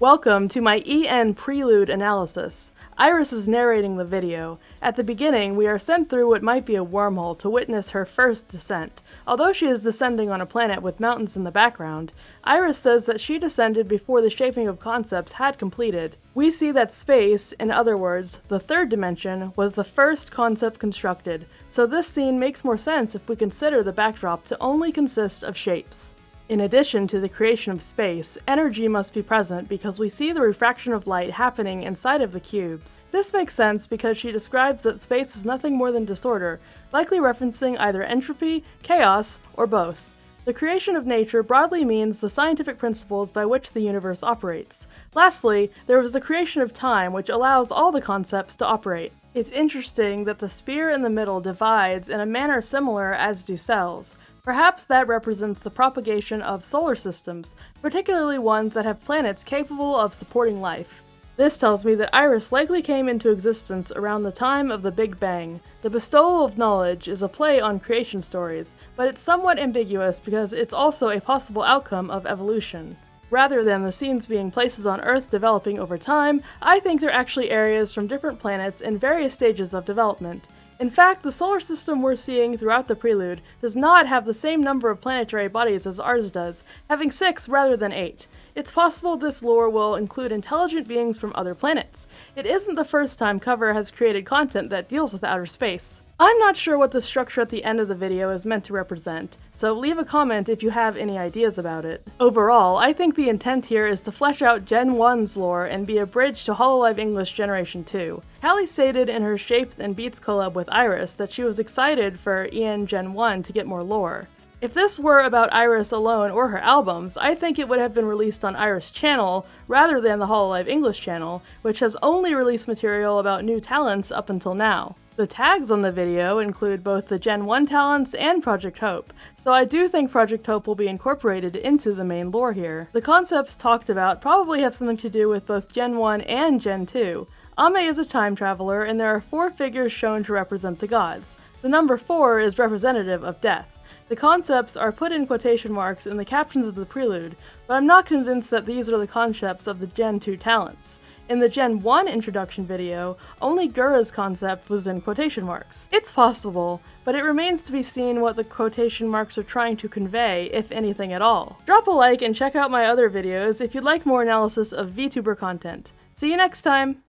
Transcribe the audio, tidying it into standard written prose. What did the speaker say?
Welcome to my EN Prelude analysis. Iris is narrating the video. At the beginning, we are sent through what might be a wormhole to witness her first descent. Although she is descending on a planet with mountains in the background, Iris says that she descended before the shaping of concepts had completed. We see that space, in other words, the third dimension, was the first concept constructed, so this scene makes more sense if we consider the backdrop to only consist of shapes. In addition to the creation of space, energy must be present because we see the refraction of light happening inside of the cubes. This makes sense because she describes that space is nothing more than disorder, likely referencing either entropy, chaos, or both. The creation of nature broadly means the scientific principles by which the universe operates. Lastly, there was the creation of time, which allows all the concepts to operate. It's interesting that the sphere in the middle divides in a manner similar as do cells. Perhaps that represents the propagation of solar systems, particularly ones that have planets capable of supporting life. This tells me that Iris likely came into existence around the time of the Big Bang. The bestowal of knowledge is a play on creation stories, but it's somewhat ambiguous because it's also a possible outcome of evolution. Rather than the scenes being places on Earth developing over time, I think they're actually areas from different planets in various stages of development. In fact, the solar system we're seeing throughout the Prelude does not have the same number of planetary bodies as ours does, having 6 rather than 8. It's possible this lore will include intelligent beings from other planets. It isn't the first time Cover has created content that deals with outer space. I'm not sure what the structure at the end of the video is meant to represent, so leave a comment if you have any ideas about it. Overall, I think the intent here is to flesh out Gen 1's lore and be a bridge to Hololive English Generation 2. Callie stated in her Shapes and Beats collab with Iris that she was excited for EN Gen 1 to get more lore. If this were about Iris alone or her albums, I think it would have been released on Iris' channel rather than the Hololive English channel, which has only released material about new talents up until now. The tags on the video include both the Gen 1 talents and Project Hope, so I do think Project Hope will be incorporated into the main lore here. The concepts talked about probably have something to do with both Gen 1 and Gen 2. Ame is a time traveler, and there are 4 figures shown to represent the gods. The number 4 is representative of death. The concepts are put in quotation marks in the captions of the Prelude, but I'm not convinced that these are the concepts of the Gen 2 talents. In the Gen 1 introduction video, only Gura's concept was in quotation marks. It's possible, but it remains to be seen what the quotation marks are trying to convey, if anything at all. Drop a like and check out my other videos if you'd like more analysis of Vtuber content. See you next time!